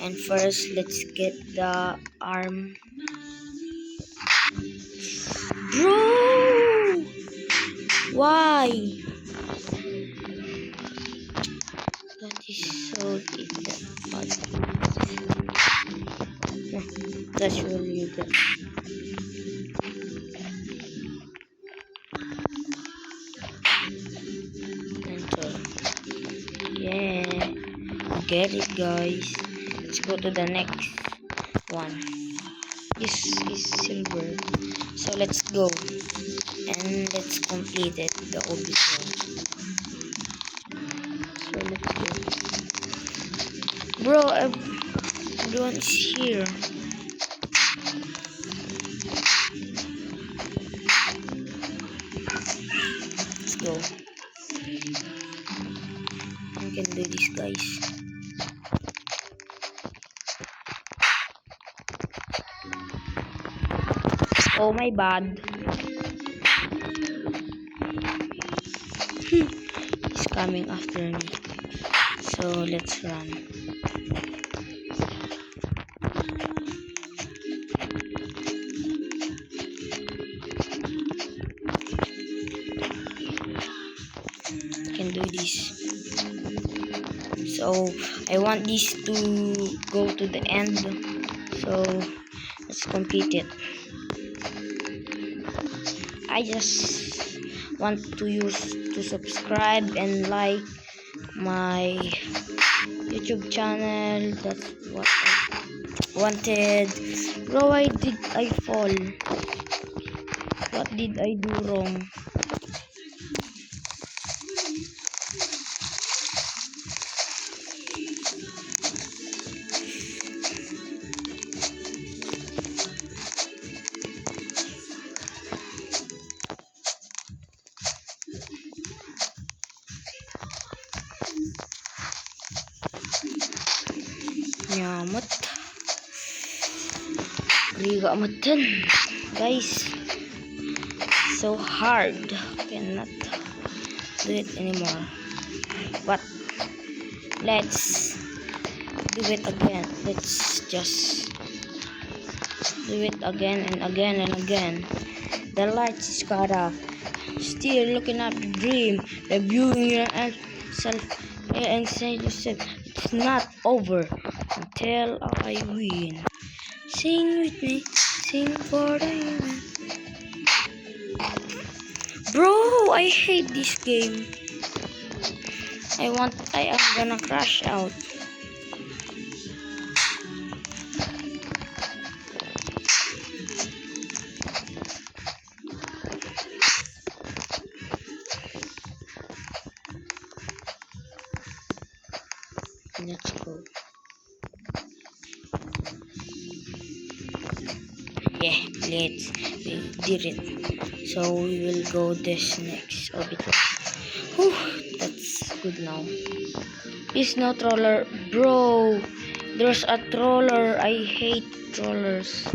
And first, let's get the arm. Bro! Why? That is so difficult. That's really good. Enter. Yeah. Get it, guys. Let's go to the next one. This is silver. So let's go. And let's complete it. The obvious one. So let's go. Bro, everyone is here. Let's go. I can do this, guys. Oh my bad. He's coming after me. So let's run. Can do this. So I want this to go to the end. So let's complete it. I just want to subscribe and like my YouTube channel. That's what I wanted. Bro, why did I fall? What did I do wrong? Nyamot. Riga matan. Guys. So hard. Cannot do it anymore. But let's do it again. Let's just do it again and again and again. The lights is cut off. Still looking at the dream. Reviewing yourself and say yourself, it's not over until I win. Sing with me, sing for the human. Bro, I hate this game. I am gonna crash out. Let's go. Yeah, we did it. So we will go this next orbital. Whew, that's good now. Is no troller, bro. There's a troller. I hate trollers.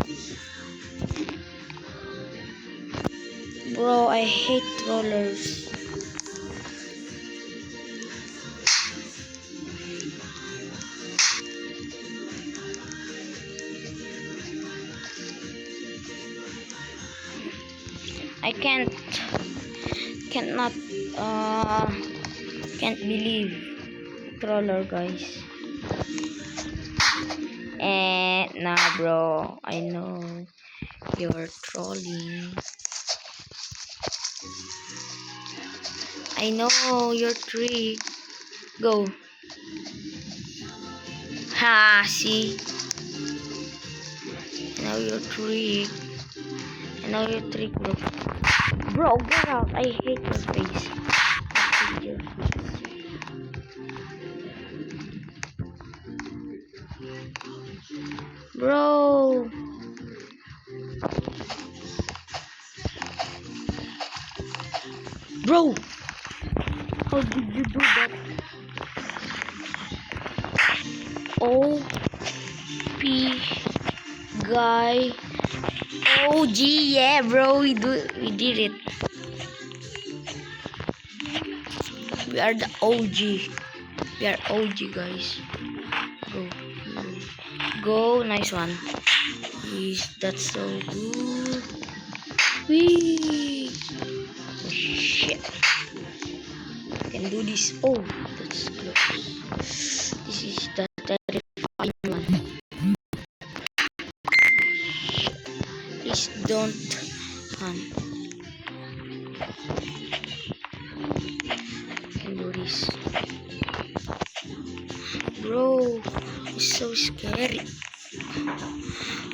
Bro, I hate trollers. I can't believe troller, guys. Nah, bro. I know you're trolling. I know your trick. Go. Ha, see? I know your trick. I know your trick, bro. Bro, get out. I hate your face. I hate your face. Bro. Bro. How did you do that? OP guy. OG, yeah, bro. We did it. We are the OG. We are OG, guys. Go. Go. Nice one. That's so good. Whee! Oh, shit. I can do this. Oh, that's close. This is the terrifying one. Please don't run. I can do this. Bro, it's so scary.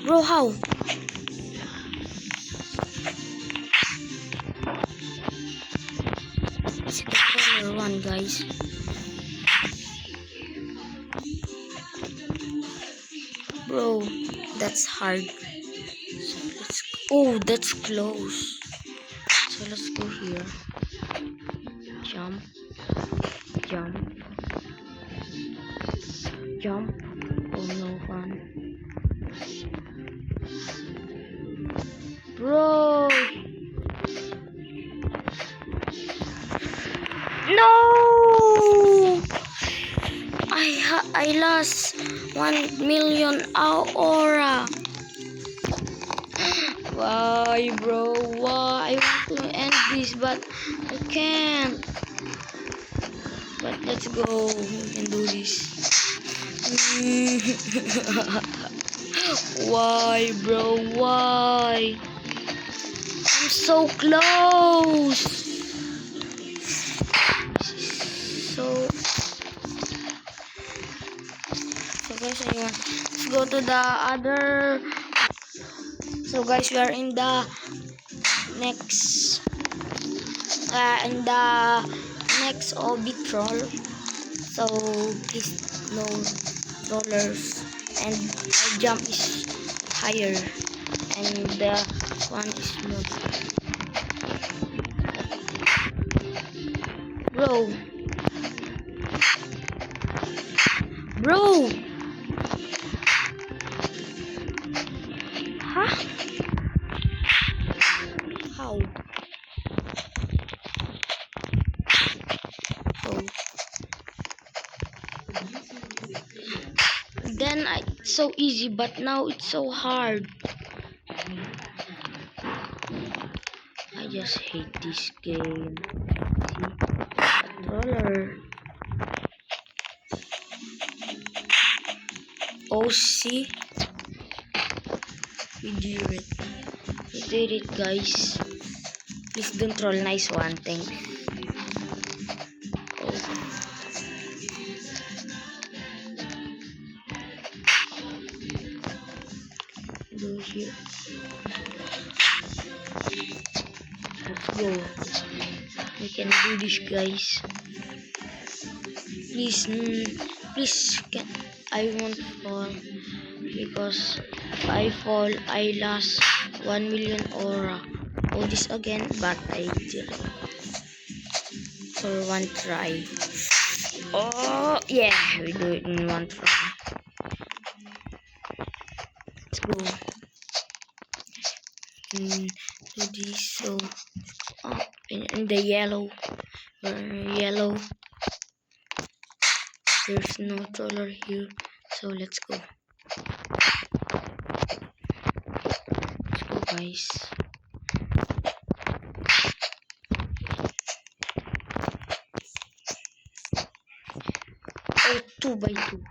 Bro, how? It's the color one, guys. Bro, that's hard. Oh, that's close. So let's go here. Jump. Jump. Jump. Oh no, fun. Bro. No. I lost 1 million aura. Why, bro? Why? I want to end this, but I can't. But let's go. We can do this. Why, bro? Why? I'm so close. So guys, ayun. Let's go to the other. So guys, we are in the next orbit troll. So please no rollers, and our jump is higher, and the one is smooth. Bro, huh? How? Oh. Then it's so easy, but now it's so hard. I just hate this game. See? Controller. Oh, see? We did it. We did it, guys. Please don't troll. Nice one. Thanks. Oh. Do here. Let's go. We can do this, guys. Please, please, I won't fall, because if I fall, I lost 1 million aura. Oh, this again, but I did it for one try. Oh yeah, we do it in one try. Let's go. Do this. So in the yellow, yellow. There's no troller here, so let's go. Let's go, guys. Oh, 2x2.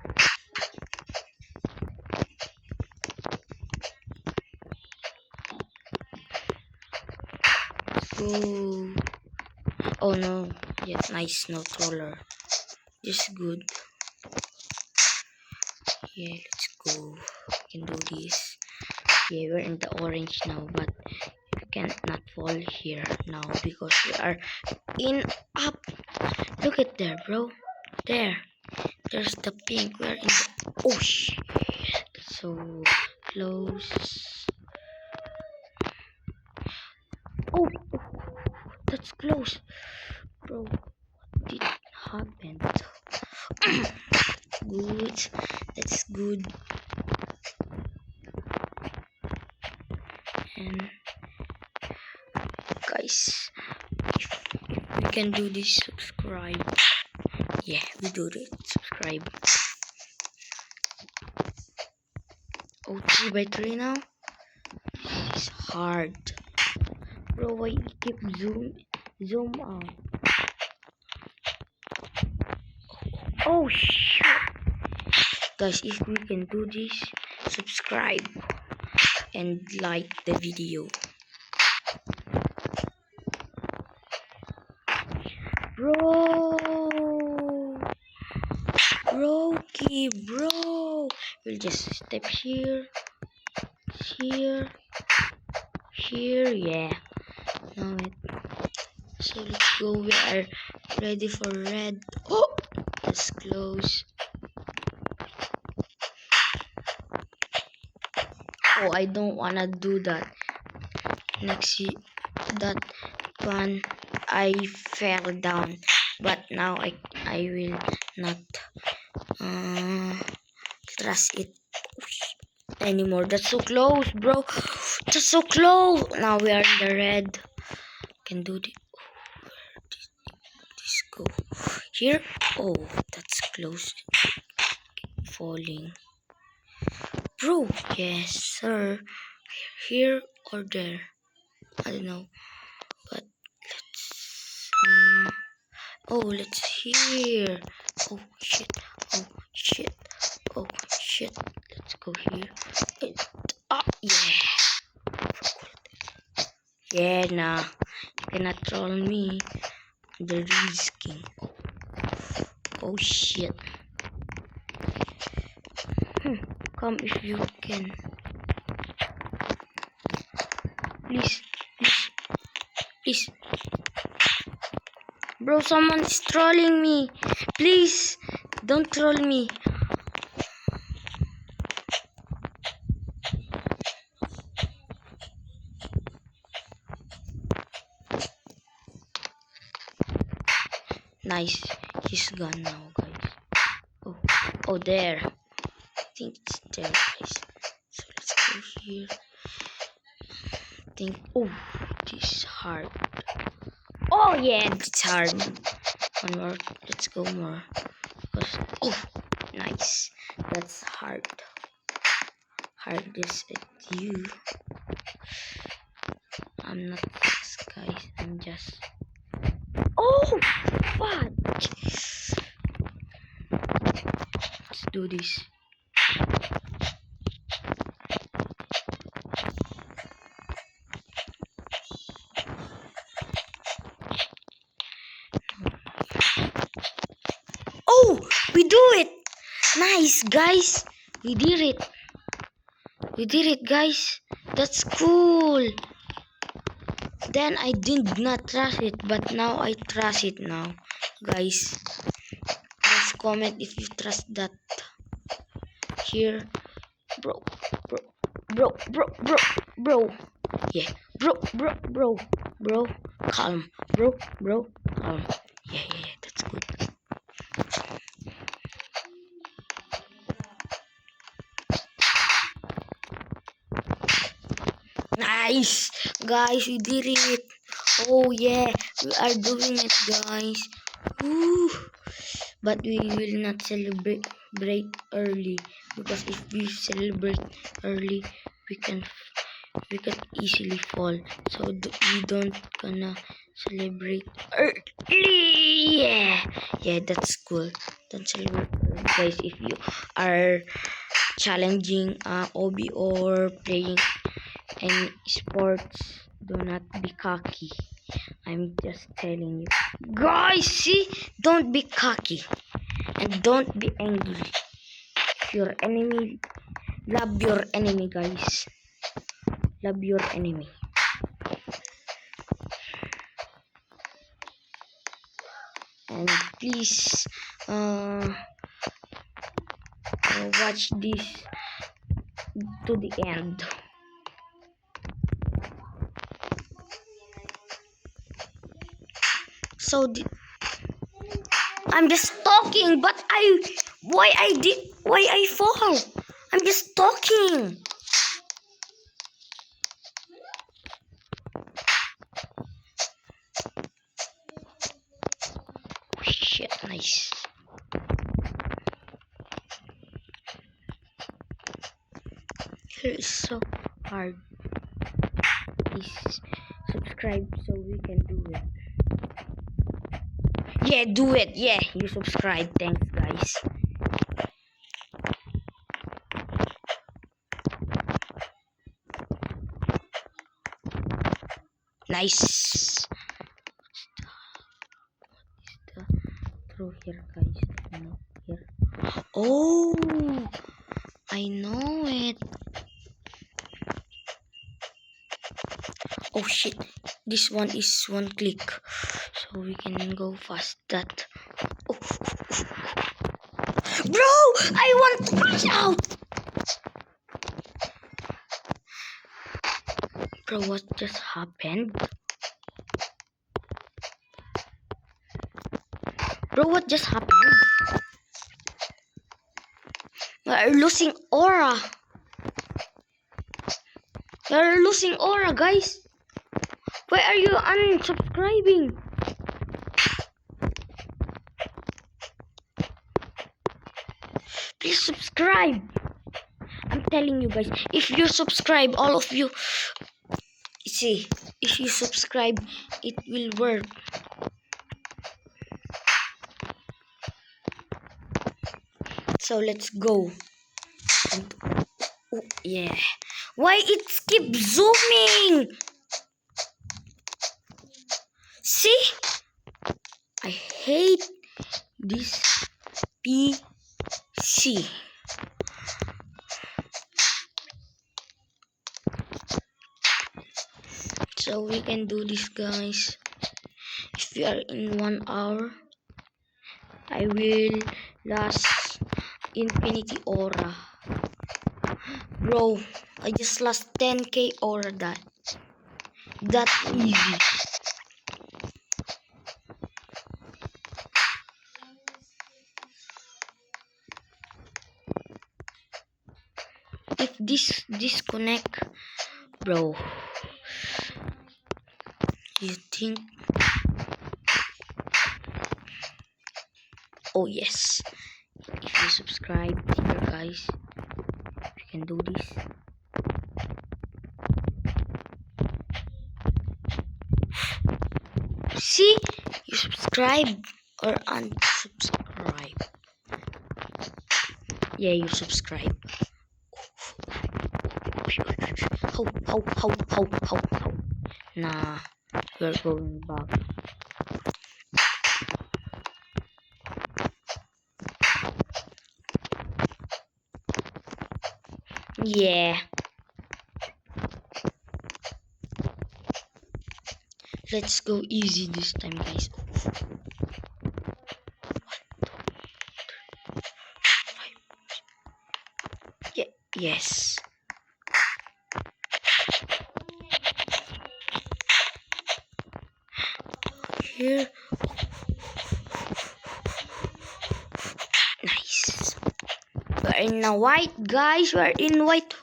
Go. Oh no, yes, nice, no troller. Just good. Yeah, let's go. We can do this. Yeah, we're in the orange now, but we can't not fall here now because we are in up. Look at there, bro. There's the pink. We're in the, oh shit, so close. Oh, that's close, bro. What did happen? Good, that's good. And guys, if we can do this, subscribe. Yeah, we do it. Subscribe. Oh, 3x3 now. It's hard. Bro, why you keep zoom out? Oh shit. Guys, if we can do this, subscribe and like the video. Bro, Rocky, bro. We'll just step here, here, yeah. Now it. So let's go. We are ready for red. Oh, let's close. Oh, I don't wanna do that. Next, that one I fell down, but now I will not trust it anymore. That's so close, bro. That's so close. Now we are in the red. Can do this go here. Oh, that's close. Falling, bro. Yes, sir. Here or there, I don't know, but let's let's here. Oh shit, oh shit, oh shit. Let's go here. Yeah, nah, you cannot troll me. The risking. Oh shit. Come if you can. Please. Bro, someone's trolling me. Please, don't troll me. Nice. He's gone now, guys. Oh, there. I think it's there, guys. So let's go here. Oh, this is hard. Oh yeah, it's hard. One more. Let's go more. Oh, nice. That's hard. Hardest at you. I'm not this, guys. I'm just. Oh, what? Let's do this. Oh, we do it. Nice, guys. We did it, guys. That's cool. Then I did not trust it, but now I trust it now, guys. Just comment if you trust that. Here, bro. Yeah, bro. Calm, bro. Calm. Yeah. That's good. Nice, guys. We did it. Oh yeah, we are doing it, guys. Woo. But we will not celebrate early, because if we celebrate early, we can easily fall. So we don't gonna celebrate early. Yeah, that's cool. Don't celebrate early, guys. If you are challenging OB or playing any sports, do not be cocky. I'm just telling you, guys. See, don't be cocky and don't be angry. If your enemy, love your enemy, guys. Love your enemy. And please watch this to the end. So I'm just talking, but why I fall? I'm just talking. Shit, nice. here is so hard. Please subscribe so we can do it. Yeah, do it. Yeah, you subscribe. Thanks, guys. Nice. Through here, guys. No, here. Oh, I know it. Oh shit, this one is one click, so we can go fast. That. Oh. Bro, I want to crash out. Bro, what just happened? Bro, what just happened? We're losing aura. You're losing aura, guys. Why are you unsubscribing? Please subscribe. I'm telling you guys, if you subscribe, all of you, see, if you subscribe, it will work. So let's go. And, oh, yeah. Why it keep zooming? See? I hate this PC. So we can do this, guys. If we are in 1 hour, I will last infinity aura. Bro, I just lost 10k aura. That easy. If this disconnect, bro, you think? Oh yes, if you subscribe here, guys, you can do this. See, you subscribe or unsubscribe. Yeah, you subscribe. How. Nah, we're going back. Yeah. Let's go easy this time, guys. Yeah, yes. Here. Nice. We're in a white, guys. We're in white.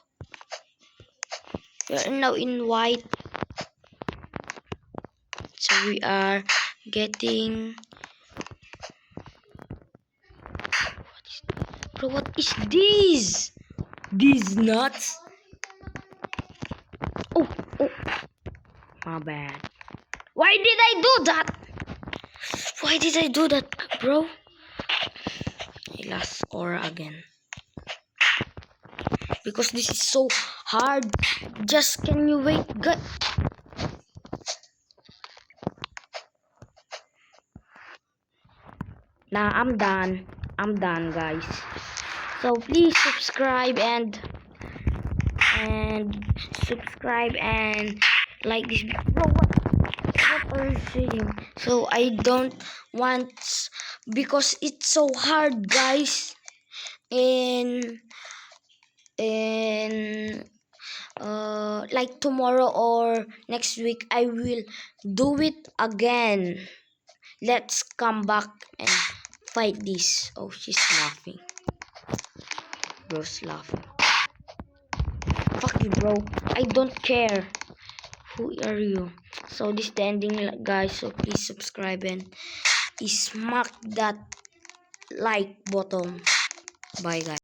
We're now in white. So we are getting. Bro, what is this? These nuts? Oh, my bad. Why did I do that? Why did I do that, bro? I lost aura again. Because this is so hard. Just can you wait? Good. Nah, I'm done. I'm done, guys. So please subscribe and subscribe and like this. Bro, what are you saying? So I don't want, because it's so hard, guys. In like tomorrow or next week, I will do it again. Let's come back and fight this. Oh, she's laughing. Bro's laughing. Fuck you, bro. I don't care. Who are you? So this is the ending, guys. So please subscribe and smack that like button. Bye, guys.